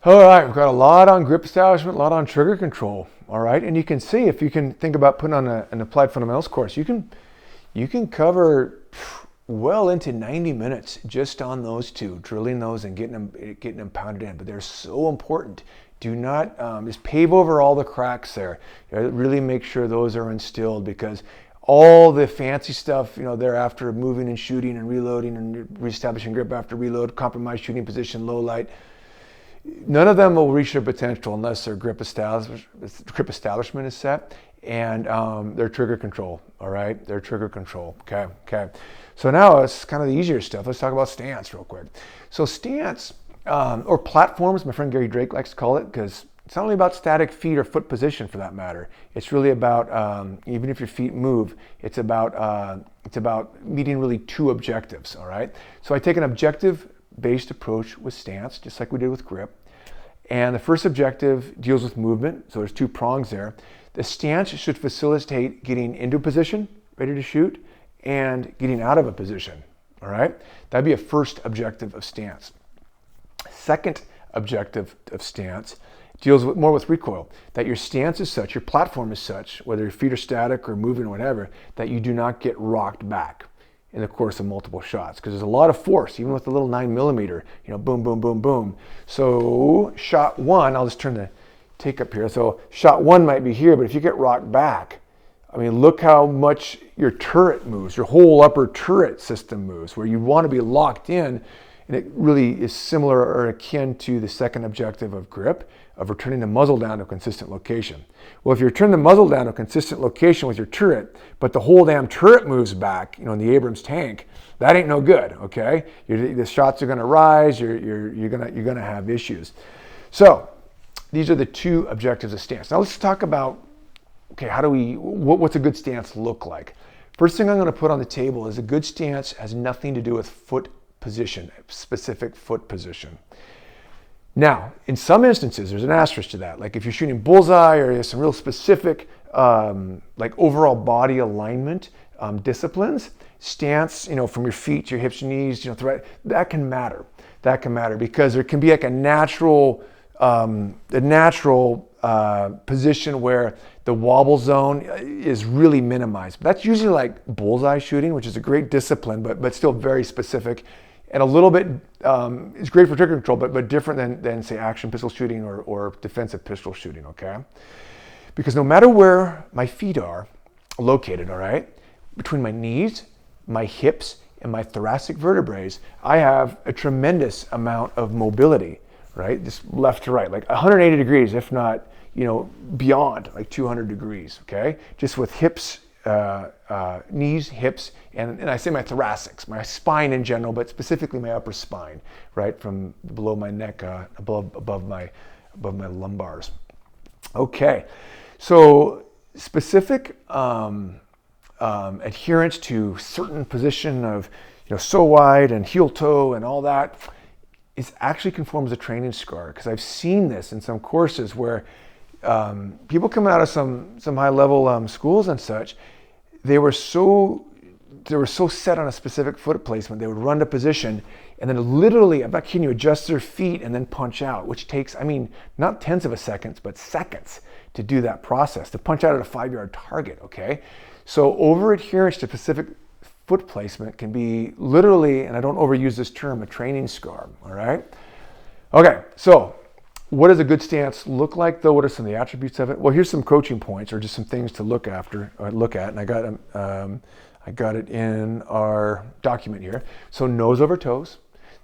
All right, we've got a lot on grip establishment, a lot on trigger control. All right, and you can see if you can think about putting on an applied fundamentals course, you can cover well into 90 minutes just on those two, drilling those and getting them pounded in. But they're so important. Do not just pave over all the cracks there. Really make sure those are instilled, because all the fancy stuff, thereafter, moving and shooting and reloading and reestablishing grip after reload, compromised shooting position, low light, none of them will reach their potential unless their grip establishment is set and their trigger control. All right, their trigger control. Okay. So now it's kind of the easier stuff. Let's talk about stance real quick. So stance, or platforms, my friend Gary Drake likes to call it, because it's not only about static feet or foot position for that matter. It's really about, even if your feet move, it's about meeting really two objectives. All right. So I take an objective-based approach with stance, just like we did with grip. And the first objective deals with movement. So there's two prongs there. The stance should facilitate getting into position, ready to shoot, and getting out of a position. All right. That'd be a first objective of stance. Second objective of stance deals more with recoil, that your stance is such, your platform is such, whether your feet are static or moving or whatever, that you do not get rocked back in the course of multiple shots, because there's a lot of force, even with the little 9mm, boom, boom, boom, boom. So shot one, I'll just turn the take up here. So shot one might be here, but if you get rocked back, look how much your turret moves, your whole upper turret system moves, where you want to be locked in. And it really is similar or akin to the second objective of grip, of returning the muzzle down to a consistent location. Well, if you return the muzzle down to a consistent location with your turret, but the whole damn turret moves back, in the Abrams tank, that ain't no good, okay? The shots are gonna rise, you're gonna have issues. So these are the two objectives of stance. Now let's talk about, okay, what's a good stance look like? First thing I'm gonna put on the table is a good stance has nothing to do with foot position, specific foot position. Now, in some instances, there's an asterisk to that. Like if you're shooting bullseye or there's some real specific, like overall body alignment disciplines, stance, from your feet to your hips, your knees, that can matter. That can matter because there can be like a natural position where the wobble zone is really minimized. But that's usually like bullseye shooting, which is a great discipline, but still very specific. And a little bit, it's great for trigger control, but different than say action pistol shooting or defensive pistol shooting, okay? Because no matter where my feet are located, all right, between my knees, my hips, and my thoracic vertebrae, I have a tremendous amount of mobility, right? Just left to right, like 180 degrees, if not, beyond like 200 degrees, okay? Just with hips, knees, hips, and I say my thoracics, my spine in general, but specifically my upper spine, right, from below my neck, above my lumbars. Okay, so specific adherence to certain position of so wide and heel toe and all that is actually conforms a training scar, because I've seen this in some courses where people coming out of some high level schools and such, they were so set on a specific foot placement, they would run to position and then literally, I'm not kidding you, adjust their feet and then punch out, which takes, not tenths of a second, but seconds to do that process, to punch out at a 5-yard target, okay? So over adherence to specific foot placement can be literally, and I don't overuse this term, a training scar, all right? Okay, so what does a good stance look like, though? What are some of the attributes of it? Well, here's some coaching points, or just some things to look at, and I got it in our document here. So nose over toes,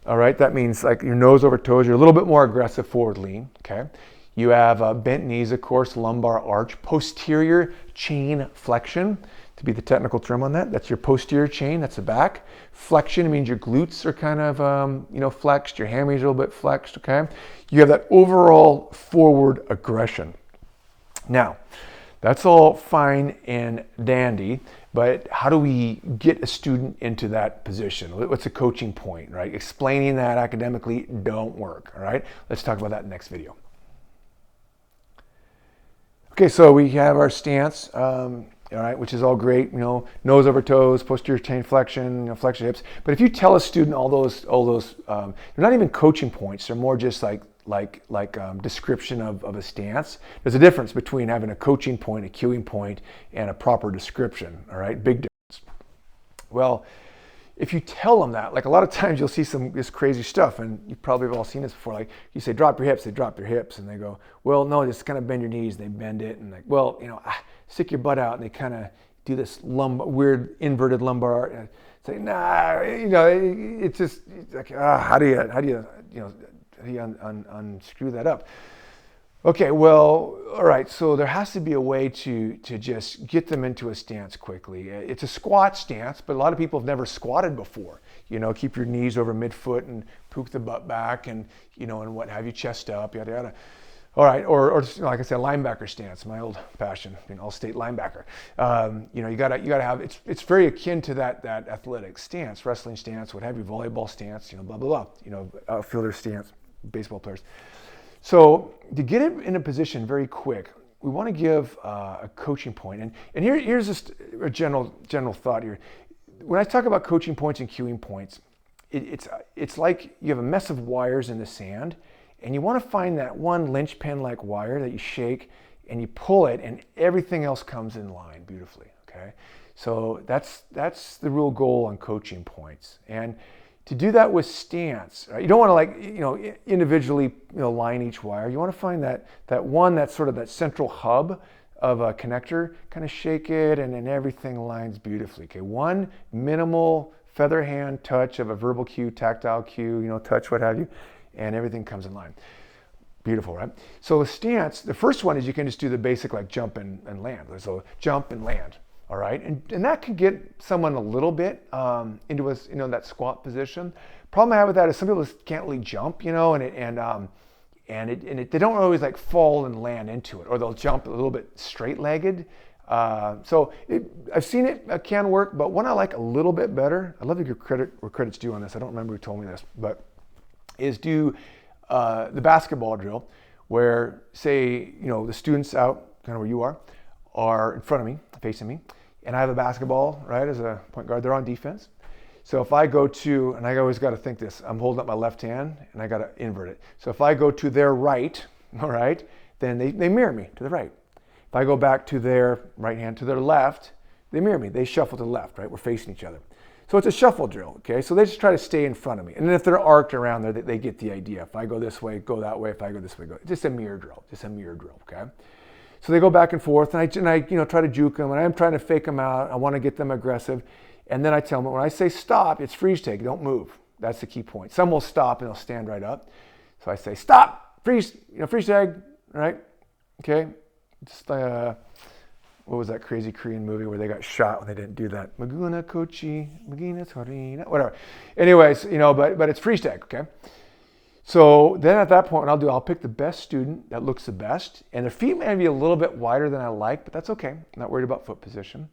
all right? That means like your nose over toes, you're a little bit more aggressive forward lean, okay? You have bent knees, of course, lumbar arch, posterior chain flexion, to be the technical term on that. That's your posterior chain, that's the back. Flexion means your glutes are kind of, flexed, your hammies are a little bit flexed, okay? You have that overall forward aggression. Now, that's all fine and dandy, but how do we get a student into that position? What's a coaching point, right? Explaining that academically don't work, all right? Let's talk about that in the next video. Okay, so we have our stance, all right, which is all great, nose over toes, posterior chain flexion, flex your hips. But if you tell a student all those, they're not even coaching points. They're more just like description of a stance. There's a difference between having a coaching point, a cueing point, and a proper description. All right, big difference. Well, if you tell them that, like a lot of times you'll see this crazy stuff, and you probably have all seen this before. Like you say, drop your hips, they drop their hips, and they go, well, no, just kind of bend your knees. They bend it, and like, well, stick your butt out, and they kind of do this weird inverted lumbar. And say, nah, it's just like, how do you unscrew that up? Okay, well, all right, so there has to be a way to just get them into a stance quickly. It's a squat stance, but a lot of people have never squatted before. Keep your knees over midfoot and poke the butt back and what have you, chest up, yada, yada. All right, or like I said, linebacker stance, my old passion, all-state linebacker. You gotta have, it's very akin to that athletic stance, wrestling stance, what have you, volleyball stance, blah, blah, blah, outfielder stance, baseball players. So to get it in a position very quick, we want to give a coaching point. And here's just a general thought here. When I talk about coaching points and cueing points, it's like you have a mess of wires in the sand, and you want to find that one linchpin-like wire that you shake, and you pull it, and everything else comes in line beautifully. Okay, so that's the real goal on coaching points. And to do that with stance, right? You don't want to individually line each wire. You want to find that one that's sort of that central hub of a connector, kind of shake it, and then everything lines beautifully. Okay, one minimal feather hand touch of a verbal cue, tactile cue, touch, what have you, and everything comes in line. Beautiful, right? So the stance, the first one is you can just do the basic like jump and land. So jump and land. All right, and that can get someone a little bit into that squat position. Problem I have with that is some people just can't really jump, they don't always like fall and land into it, or they'll jump a little bit straight-legged. So I've seen it can work, but one I like a little bit better. I love to give credit where credit's due on this. I don't remember who told me this, but is do the basketball drill, where say the students out kind of where you are in front of me, facing me, and I have a basketball, right, as a point guard. They're on defense. So if I go to, and I always got to think this, I'm holding up my left hand, and I got to invert it. So if I go to their right, all right, then they mirror me to the right. If I go back to their right hand to their left, they mirror me. They shuffle to the left, right? We're facing each other. So it's a shuffle drill, okay? So they just try to stay in front of me. And then if they're arced around there, they get the idea. If I go this way, go that way. If I go this way, go. Just a mirror drill, okay? So they go back and forth, and I try to juke them, and I'm trying to fake them out. I want to get them aggressive. And then I tell them, when I say stop, it's freeze tag, don't move. That's the key point. Some will stop and they'll stand right up. So I say, stop, freeze, freeze tag, right? Okay, just what was that crazy Korean movie where they got shot when they didn't do that? Maguna Kochi, Magina Torina, whatever. Anyways, but it's freeze tag, okay? So then at that point, I'll pick the best student that looks the best, and their feet may be a little bit wider than I like, but that's okay. I'm not worried about foot position.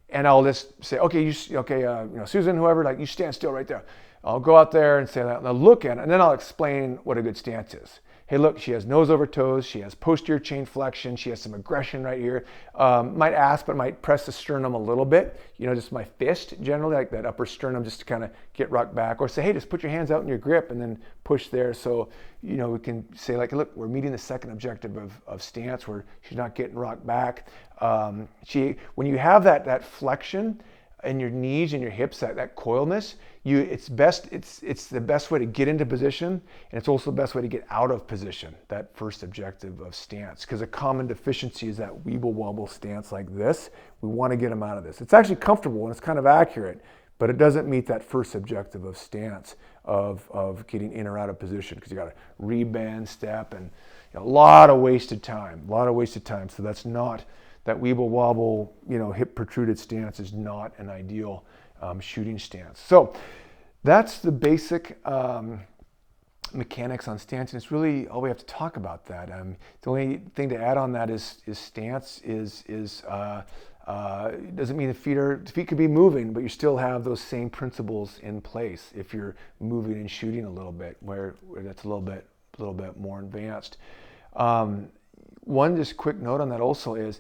And I'll just say, okay, Susan, whoever, you stand still right there. I'll go out there and say that, and I'll look at it, and then I'll explain what a good stance is. Hey, look, she has nose over toes, she has posterior chain flexion, she has some aggression right here. Might ask, but might press the sternum a little bit, just my fist generally, like that upper sternum, just to kind of get rocked back. Or say, hey, just put your hands out in your grip and then push there. So, we can say, look, we're meeting the second objective of stance where she's not getting rocked back. When you have that flexion in your knees and your hips, that coilness, it's the best way to get into position, and it's also the best way to get out of position, that first objective of stance. Because a common deficiency is that weeble wobble stance like this. We want to get them out of this. It's actually comfortable and it's kind of accurate, but it doesn't meet that first objective of stance of getting in or out of position, because you got to rebend, step, and a lot of wasted time. So that's not, that weeble wobble, hip protruded stance is not an ideal shooting stance. So that's the basic mechanics on stance, and it's really all we have to talk about that. The only thing to add on that is stance doesn't mean the feet could be moving, but you still have those same principles in place if you're moving and shooting a little bit, where that's a little bit more advanced. One just quick note on that also is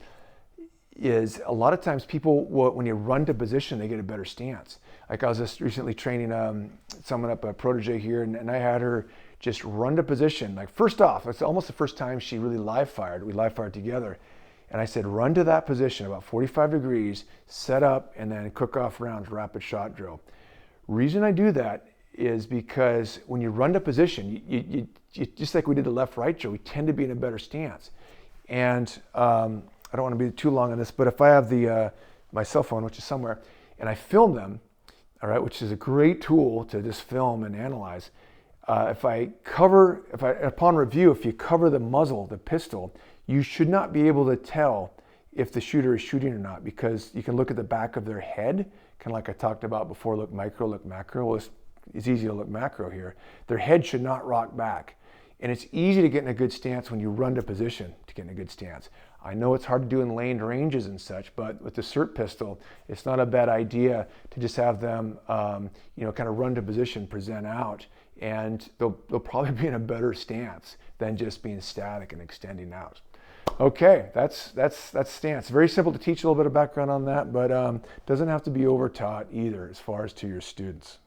a lot of times people, when you run to position, they get a better stance. Like I was just recently training someone up, a protege here, and I had her just run to position. Like first off, it's almost the first time she really live fired. We live fired together. And I said, run to that position about 45 degrees, set up, and then cook off rounds, rapid shot drill. Reason I do that is because when you run to position, you just like we did the left-right drill, we tend to be in a better stance. And I don't want to be too long on this, but if I have my cell phone, which is somewhere, and I film them, all right, which is a great tool to just film and analyze. Upon review, if you cover the muzzle, the pistol, you should not be able to tell if the shooter is shooting or not, because you can look at the back of their head, kind of like I talked about before, look micro, look macro. Well, it's easy to look macro here. Their head should not rock back. And it's easy to get in a good stance when you run to position to get in a good stance. I know it's hard to do in laned ranges and such, but with the SIRT pistol, it's not a bad idea to just have them, kind of run to position, present out, and they'll probably be in a better stance than just being static and extending out. Okay, that's stance. Very simple to teach, a little bit of background on that, but doesn't have to be over taught either as far as to your students.